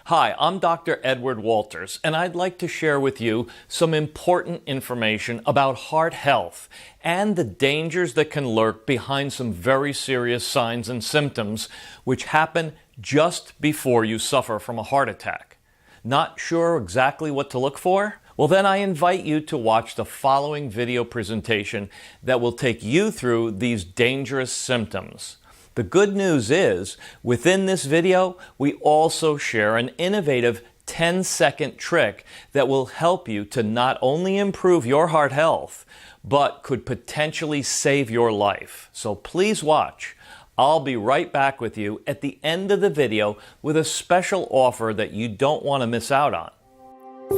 Hi, I'm Dr. Edward Walters, and I'd like to share with you some important information about heart health and the dangers that can lurk behind some very serious signs and symptoms which happen just before you suffer from a heart attack. Not sure exactly what to look for? Well, then I invite you to watch the following video presentation that will take you through these dangerous symptoms. The good news is, within this video, we also share an innovative 10-second trick that will help you to not only improve your heart health, but could potentially save your life. So please watch. I'll be right back with you at the end of the video with a special offer that you don't want to miss out on.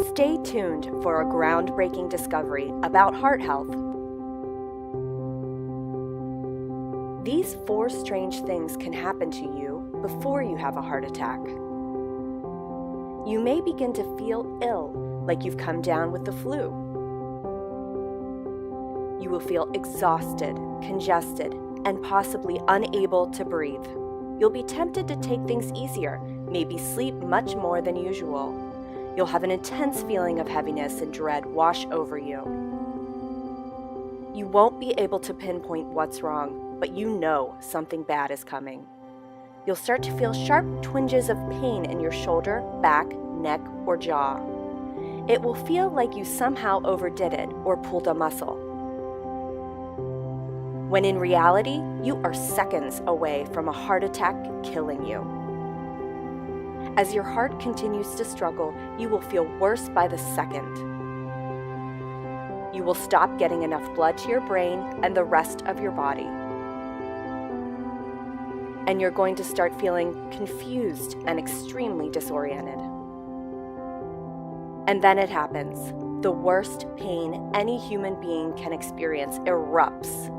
Stay tuned for a groundbreaking discovery about heart health. These 4 strange things can happen to you before you have a heart attack. You may begin to feel ill, like you've come down with the flu. You will feel exhausted, congested, and possibly unable to breathe. You'll be tempted to take things easier, maybe sleep much more than usual. You'll have an intense feeling of heaviness and dread wash over you. You won't be able to pinpoint what's wrong, but you know something bad is coming. You'll start to feel sharp twinges of pain in your shoulder, back, neck, or jaw. It will feel like you somehow overdid it or pulled a muscle, when in reality, you are seconds away from a heart attack killing you. As your heart continues to struggle, you will feel worse by the second. You will stop getting enough blood to your brain and the rest of your body. And you're going to start feeling confused and extremely disoriented. And then it happens. The worst pain any human being can experience erupts.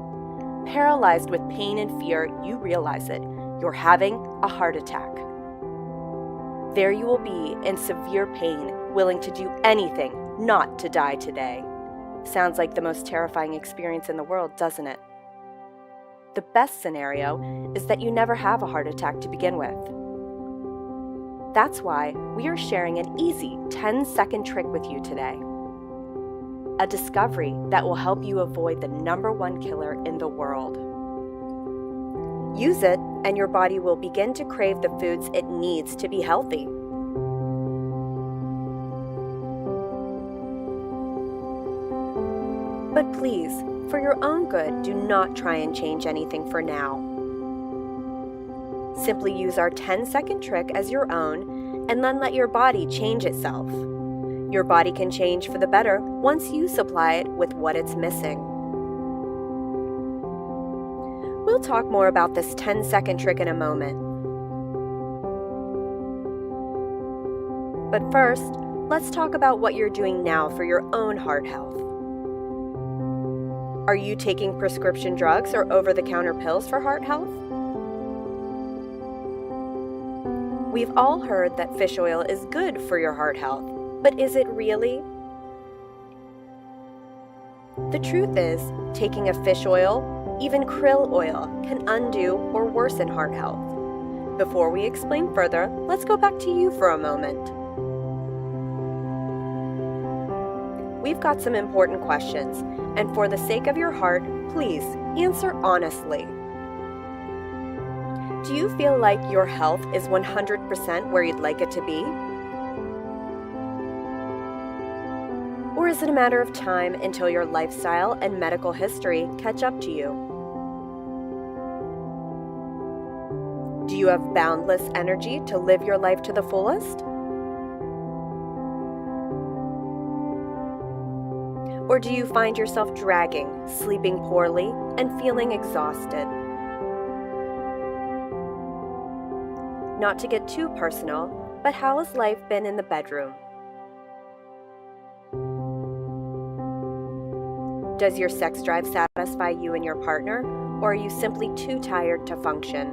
Paralyzed with pain and fear, you realize it. You're having a heart attack. There you will be in severe pain, willing to do anything not to die today. Sounds like the most terrifying experience in the world, doesn't it? The best scenario is that you never have a heart attack to begin with. That's why we are sharing an easy 10-second trick with you today. A discovery that will help you avoid the #1 killer in the world. Use it, and your body will begin to crave the foods it needs to be healthy. But please, for your own good, do not try and change anything for now. Simply use our 10-second trick as your own, and then let your body change itself. Your body can change for the better once you supply it with what it's missing. We'll talk more about this 10-second trick in a moment. But first, let's talk about what you're doing now for your own heart health. Are you taking prescription drugs or over-the-counter pills for heart health? We've all heard that fish oil is good for your heart health, but is it really? The truth is, taking a fish oil, even krill oil, can undo or worsen heart health. Before we explain further, let's go back to you for a moment. We've got some important questions, and for the sake of your heart, please answer honestly. Do you feel like your health is 100% where you'd like it to be? Or is it a matter of time until your lifestyle and medical history catch up to you? Do you have boundless energy to live your life to the fullest? Or do you find yourself dragging, sleeping poorly, and feeling exhausted? Not to get too personal, but how has life been in the bedroom? Does your sex drive satisfy you and your partner, or are you simply too tired to function?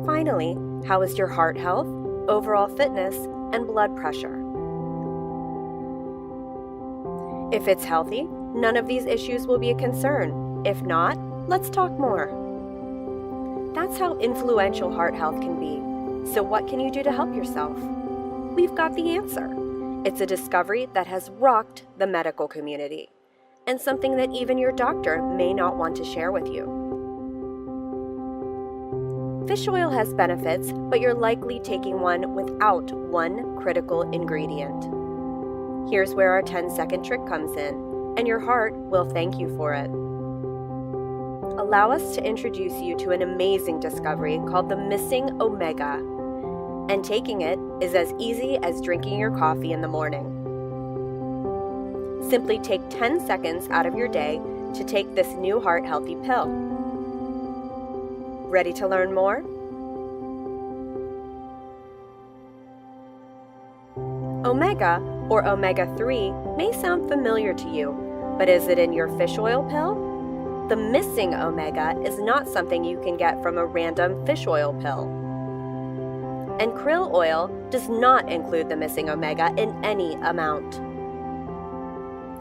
Finally, how is your heart health, overall fitness, and blood pressure? If it's healthy, none of these issues will be a concern. If not, let's talk more. That's how influential heart health can be. So what can you do to help yourself? We've got the answer. It's a discovery that has rocked the medical community, and something that even your doctor may not want to share with you. Fish oil has benefits, but you're likely taking one without one critical ingredient. Here's where our 10-second trick comes in, and your heart will thank you for it. Allow us to introduce you to an amazing discovery called the missing omega, and taking it is as easy as drinking your coffee in the morning. Simply take 10 seconds out of your day to take this new heart-healthy pill. Ready to learn more? Omega, or omega-3, may sound familiar to you, but is it in your fish oil pill? The missing omega is not something you can get from a random fish oil pill. And krill oil does not include the missing omega in any amount.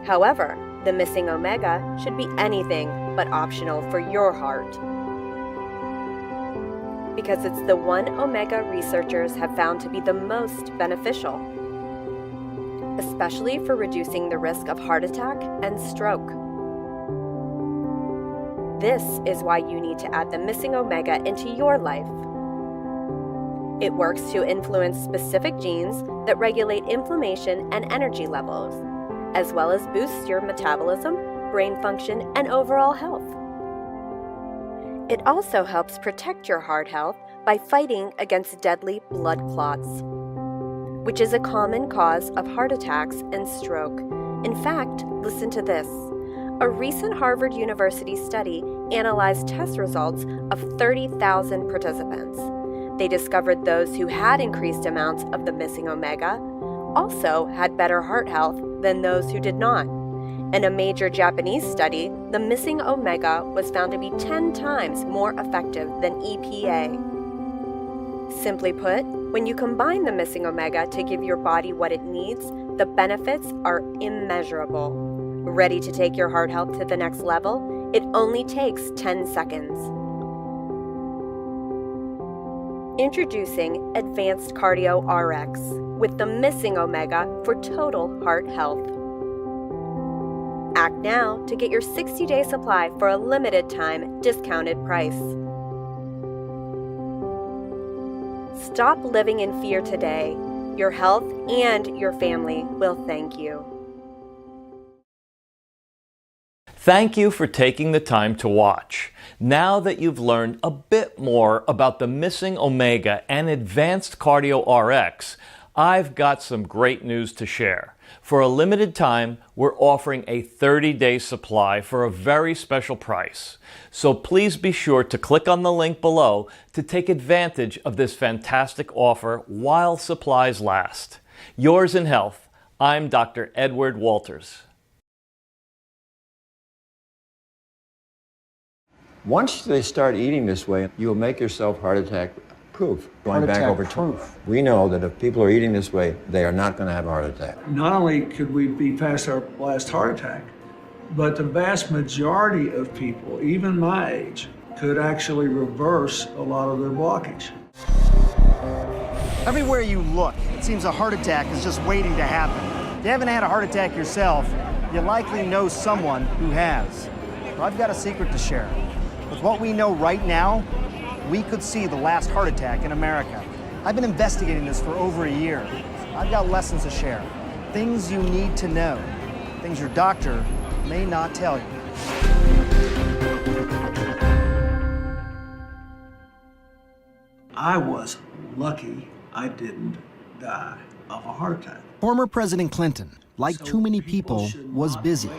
However, the missing omega should be anything but optional for your heart, because it's the one omega researchers have found to be the most beneficial, especially for reducing the risk of heart attack and stroke. This is why you need to add the missing omega into your life. It works to influence specific genes that regulate inflammation and energy levels, as well as boosts your metabolism, brain function, and overall health. It also helps protect your heart health by fighting against deadly blood clots, which is a common cause of heart attacks and stroke. In fact, listen to this. A recent Harvard University study analyzed test results of 30,000 participants. They discovered those who had increased amounts of the missing omega also had better heart health than those who did not. In a major Japanese study, the missing omega was found to be 10 times more effective than EPA. Simply put, when you combine the missing omega to give your body what it needs, the benefits are immeasurable. Ready to take your heart health to the next level? It only takes 10 seconds. Introducing AdvancedCardiorx with the missing omega for total heart health. Act now to get your 60-day supply for a limited time discounted price. Stop living in fear today. Your health and your family will thank you. Thank you for taking the time to watch. Now that you've learned a bit more about the missing omega and AdvancedCardiorx, I've got some great news to share. For a limited time, we're offering a 30-day supply for a very special price. So please be sure to click on the link below to take advantage of this fantastic offer while supplies last. Yours in health, I'm Dr. Edward Walters. Once they start eating this way, you will make yourself heart attack proof. Going back over proof. We know that if people are eating this way, they are not going to have a heart attack. Not only could we be past our last heart attack, but the vast majority of people, even my age, could actually reverse a lot of their blockage. Everywhere you look, it seems a heart attack is just waiting to happen. If you haven't had a heart attack yourself, you likely know someone who has. But I've got a secret to share. With what we know right now, we could see the last heart attack in America. I've been investigating this for over a year. I've got lessons to share. Things you need to know. Things your doctor may not tell you. I was lucky I didn't die of a heart attack. Former President Clinton, like too many people, was busy.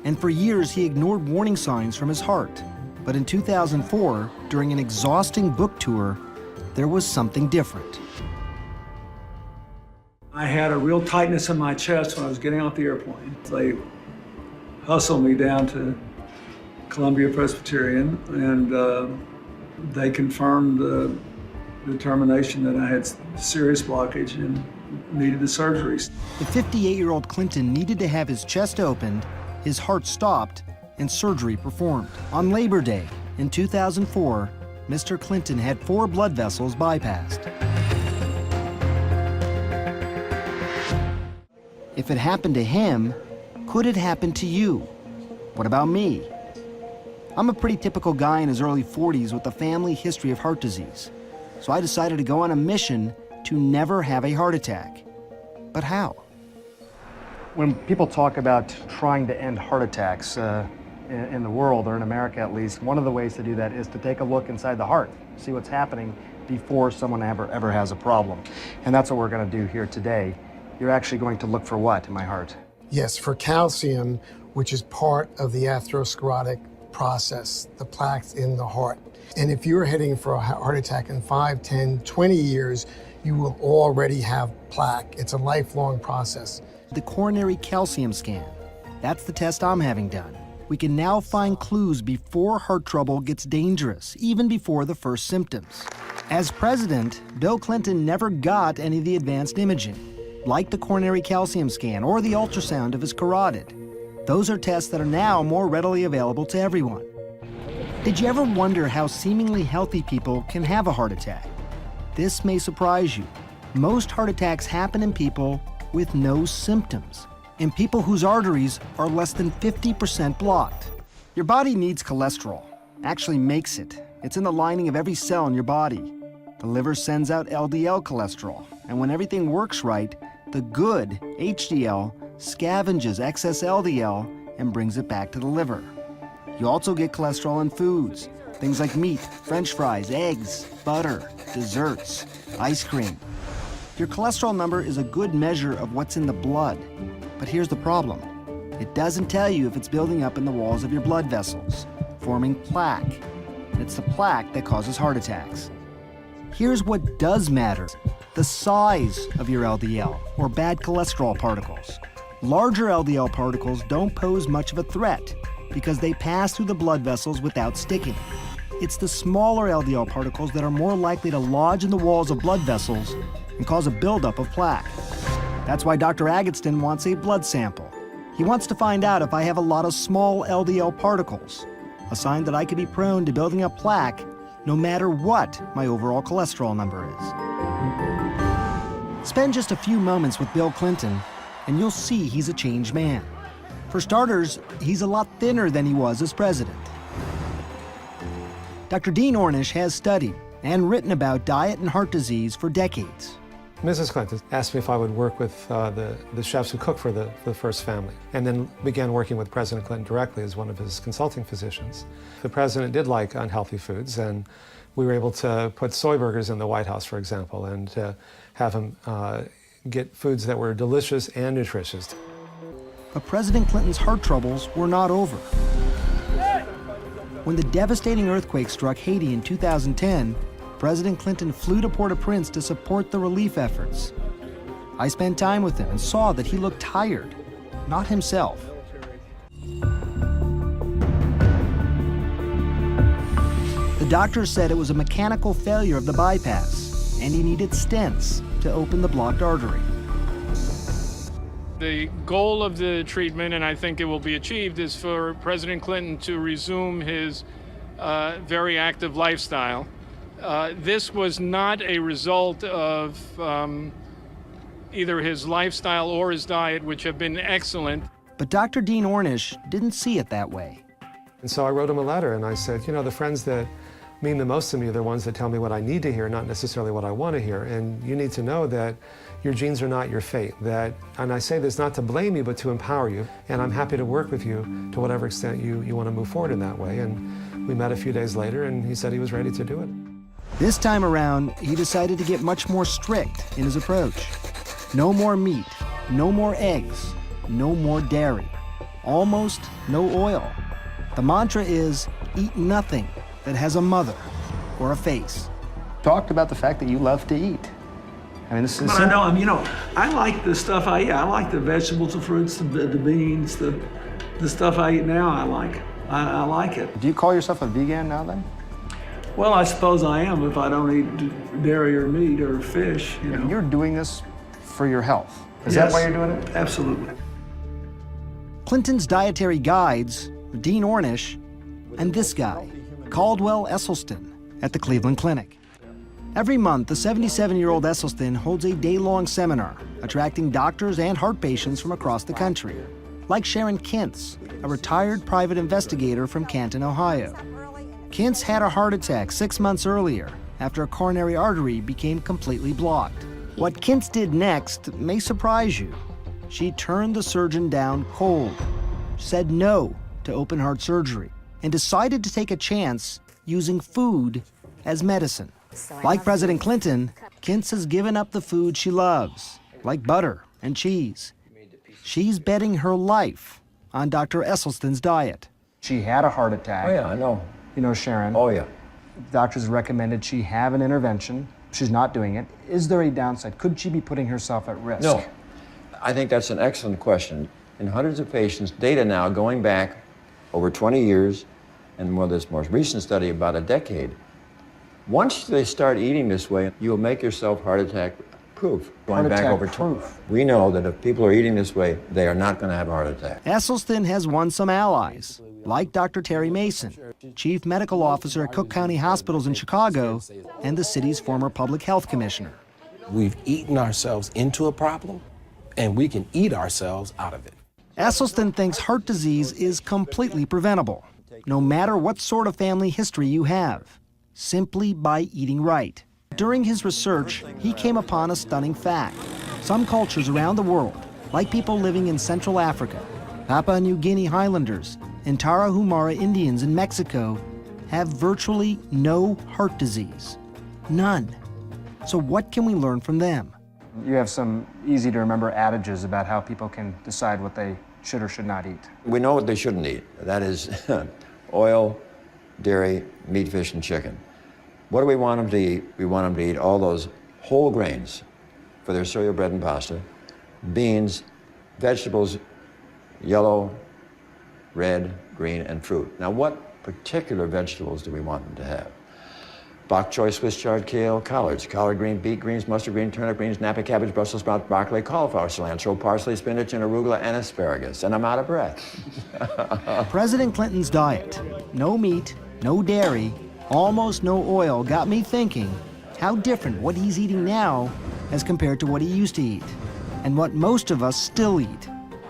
And for years, he ignored warning signs from his heart. But in 2004, during an exhausting book tour, there was something different. I had a real tightness in my chest when I was getting off the airplane. They hustled me down to Columbia Presbyterian, and they confirmed the determination that I had serious blockage and needed the surgeries. The 58-year-old Clinton needed to have his chest opened, his heart stopped, and surgery performed. On Labor Day in 2004, Mr. Clinton had 4 blood vessels bypassed. If it happened to him, could it happen to you? What about me? I'm a pretty typical guy in his early 40s with a family history of heart disease. So I decided to go on a mission to never have a heart attack. But how? When people talk about trying to end heart attacks in the world, or in America at least, one of the ways to do that is to take a look inside the heart, see what's happening before someone ever has a problem. And that's what we're going to do here today. You're actually going to look for what in my heart? Yes, for calcium, which is part of the atherosclerotic process, the plaques in the heart. And if you're heading for a heart attack in 5, 10, 20 years, you will already have plaque. It's a lifelong process. The coronary calcium scan. That's the test I'm having done. We can now find clues before heart trouble gets dangerous, even before the first symptoms. As president, Bill Clinton never got any of the advanced imaging, like the coronary calcium scan or the ultrasound of his carotid. Those are tests that are now more readily available to everyone. Did you ever wonder how seemingly healthy people can have a heart attack? This may surprise you. Most heart attacks happen in people with no symptoms, in people whose arteries are less than 50% blocked. Your body needs cholesterol, actually makes it. It's in the lining of every cell in your body. The liver sends out LDL cholesterol, and when everything works right, the good HDL scavenges excess LDL and brings it back to the liver. You also get cholesterol in foods, things like meat, French fries, eggs, butter, desserts, ice cream. Your cholesterol number is a good measure of what's in the blood. But here's the problem. It doesn't tell you if it's building up in the walls of your blood vessels, forming plaque. And it's the plaque that causes heart attacks. Here's what does matter: the size of your LDL, or bad cholesterol particles. Larger LDL particles don't pose much of a threat because they pass through the blood vessels without sticking. It's the smaller LDL particles that are more likely to lodge in the walls of blood vessels and cause a buildup of plaque. That's why Dr. Agatston wants a blood sample. He wants to find out if I have a lot of small LDL particles, a sign that I could be prone to building up plaque no matter what my overall cholesterol number is. Spend just a few moments with Bill Clinton, and you'll see he's a changed man. For starters, he's a lot thinner than he was as president. Dr. Dean Ornish has studied and written about diet and heart disease for decades. Mrs. Clinton asked me if I would work with the chefs who cook for the first family, and then began working with President Clinton directly as one of his consulting physicians. The president did like unhealthy foods, and we were able to put soy burgers in the White House, for example, and to have him get foods that were delicious and nutritious. But President Clinton's heart troubles were not over. When the devastating earthquake struck Haiti in 2010, President Clinton flew to Port-au-Prince to support the relief efforts. I spent time with him and saw that he looked tired, not himself. The doctor said it was a mechanical failure of the bypass, and he needed stents to open the blocked artery. The goal of the treatment, and I think it will be achieved, is for President Clinton to resume his very active lifestyle. This was not a result of either his lifestyle or his diet, which have been excellent. But Dr. Dean Ornish didn't see it that way. And so I wrote him a letter and I said, you know, the friends that mean the most to me are the ones that tell me what I need to hear, not necessarily what I want to hear. And you need to know that your genes are not your fate. And I say this not to blame you, but to empower you. And I'm happy to work with you to whatever extent you want to move forward in that way. And we met a few days later and he said he was ready to do it. This time around, he decided to get much more strict in his approach. No more meat, no more eggs, no more dairy, almost no oil. The mantra is, eat nothing that has a mother or a face. Talked about the fact that you love to eat. I mean, this is. But I know, I like the stuff I eat. I like the vegetables, the fruits, the beans, the stuff I eat now. I like it. Do you call yourself a vegan now then? Well, I suppose I am if I don't eat dairy or meat or fish. You're doing this for your health. Is Yes, that why you're doing it? Absolutely. Clinton's dietary guides, Dean Ornish, and this guy, Caldwell Esselstyn, at the Cleveland Clinic. Every month, the 77-year-old Esselstyn holds a day-long seminar, attracting doctors and heart patients from across the country, like Sharon Kintz, a retired private investigator from Canton, Ohio. Kintz had a heart attack 6 months earlier after a coronary artery became completely blocked. What Kintz did next may surprise you. She turned the surgeon down cold, said no to open heart surgery, and decided to take a chance using food as medicine. Like President Clinton, Kintz has given up the food she loves, like butter and cheese. She's betting her life on Dr. Esselstyn's diet. She had a heart attack. Oh, yeah, I know. You know Sharon. Oh, yeah. Doctors recommended she have an intervention. She's not doing it. Is there a downside? Could she be putting herself at risk? No. I think that's an excellent question. In hundreds of patients, data now going back over 20 years, and this most recent study about a decade, once they start eating this way, you'll make yourself heart attack proof. Going back over proof. We know that if people are eating this way, they are not going to have a heart attack. Esselstyn has won some allies, like Dr. Terry Mason, Chief Medical Officer at Cook County Hospitals in Chicago, and the city's former public health commissioner. We've eaten ourselves into a problem, and we can eat ourselves out of it. Esselstyn thinks heart disease is completely preventable, no matter what sort of family history you have, simply by eating right. During his research, he came upon a stunning fact. Some cultures around the world, like people living in Central Africa, Papua New Guinea Highlanders, and Tarahumara Indians in Mexico, have virtually no heart disease. None. So what can we learn from them? You have some easy-to-remember adages about how people can decide what they should or should not eat. We know what they shouldn't eat. That is oil, dairy, meat, fish, and chicken. What do we want them to eat? We want them to eat all those whole grains for their cereal, bread, and pasta, beans, vegetables, yellow, red, green, and fruit. Now, what particular vegetables do we want them to have? Bok choy, Swiss chard, kale, collards, collard green, beet greens, mustard green, turnip greens, Napa cabbage, Brussels sprouts, broccoli, cauliflower, cilantro, parsley, spinach, and arugula, and asparagus. And I'm out of breath. President Clinton's diet, no meat, no dairy, almost no oil, got me thinking how different what he's eating now as compared to what he used to eat, and what most of us still eat.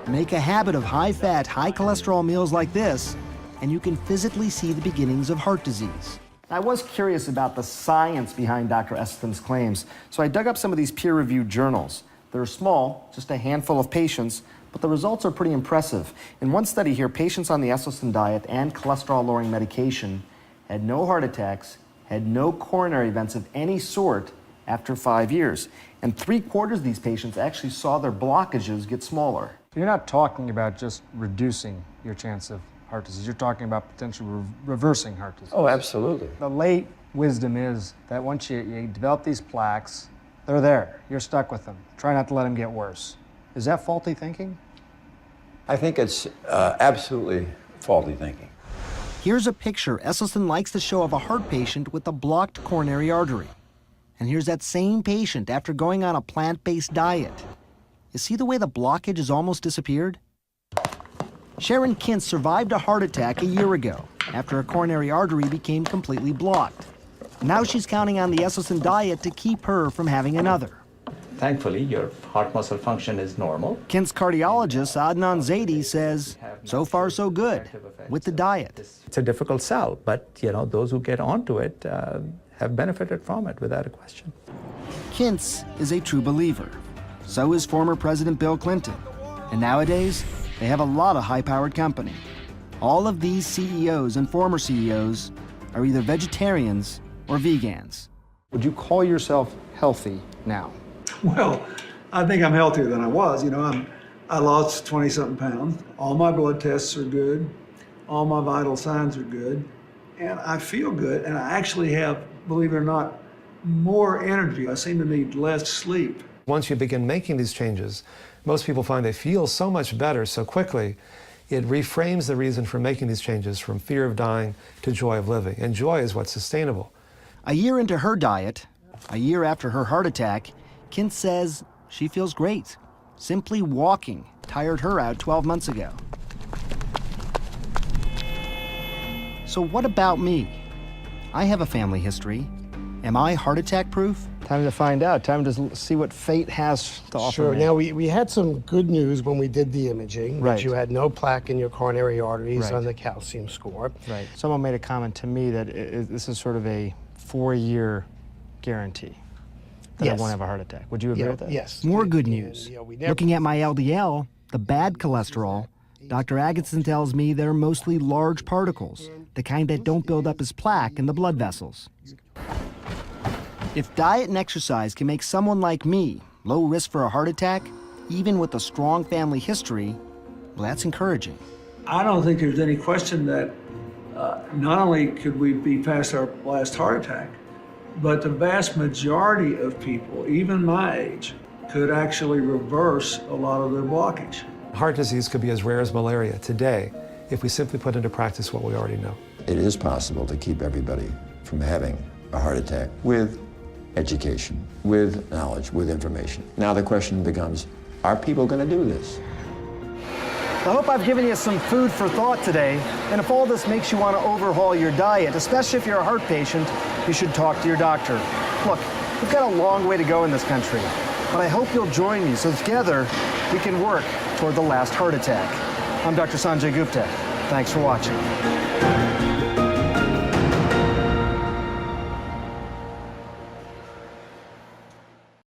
Make a habit of high-fat, high-cholesterol meals like this, and you can physically see the beginnings of heart disease. I was curious about the science behind Dr. Esselstyn's claims, so I dug up some of these peer-reviewed journals. They're small, just a handful of patients, but the results are pretty impressive. In one study here, patients on the Esselstyn diet and cholesterol-lowering medication had no heart attacks, had no coronary events of any sort after 5 years. And 3/4 of these patients actually saw their blockages get smaller. You're not talking about just reducing your chance of heart disease. You're talking about potentially reversing heart disease. Oh, absolutely. The late wisdom is that once you develop these plaques, they're there. You're stuck with them. Try not to let them get worse. Is that faulty thinking? I think it's absolutely faulty thinking. Here's a picture Esselstyn likes to show of a heart patient with a blocked coronary artery. And here's that same patient after going on a plant-based diet. You see the way the blockage has almost disappeared? Sharon Kintz survived a heart attack a year ago after a coronary artery became completely blocked. Now she's counting on the Esselstyn diet to keep her from having another. Thankfully, your heart muscle function is normal. Kint's cardiologist, Adnan Zaidi, says, so far so good with the diet. It's a difficult sell, but those who get onto it have benefited from it without a question. Kintz is a true believer. So is former President Bill Clinton. And nowadays, they have a lot of high-powered company. All of these CEOs and former CEOs are either vegetarians or vegans. Would you call yourself healthy now? Well, I think I'm healthier than I was. I lost 20-something pounds. All my blood tests are good. All my vital signs are good. And I feel good. And I actually have, believe it or not, more energy. I seem to need less sleep. Once you begin making these changes, most people find they feel so much better so quickly, it reframes the reason for making these changes from fear of dying to joy of living. And joy is what's sustainable. A year into her diet, a year after her heart attack, Kintz says she feels great. Simply walking tired her out 12 months ago. So what about me? I have a family history. Am I heart attack proof? Time to find out. Time to see what fate has to offer Sure. me. Now, we had some good news when we did the imaging. Right. That you had no plaque in your coronary arteries Right. on the calcium score. Right. Someone made a comment to me that this is sort of a 4-year guarantee that I Yes. won't have a heart attack. Would you agree with that? Yes. More good And, news. we never- Looking at my LDL, the bad cholesterol, Dr. Agatston tells me they're mostly large particles, the kind that don't build up as plaque in the blood vessels. If diet and exercise can make someone like me low risk for a heart attack, even with a strong family history, well, that's encouraging. I don't think there's any question that not only could we be past our last heart attack, but the vast majority of people, even my age, could actually reverse a lot of their blockage. Heart disease could be as rare as malaria today if we simply put into practice what we already know. It is possible to keep everybody from having a heart attack with education, with knowledge, with information. Now the question becomes, are people going to do this? I hope I've given you some food for thought today, and if all this makes you want to overhaul your diet, especially if you're a heart patient, you should talk to your doctor. Look, we've got a long way to go in this country, but I hope you'll join me so together we can work toward the last heart attack. I'm Dr. Sanjay Gupta. Thanks for watching.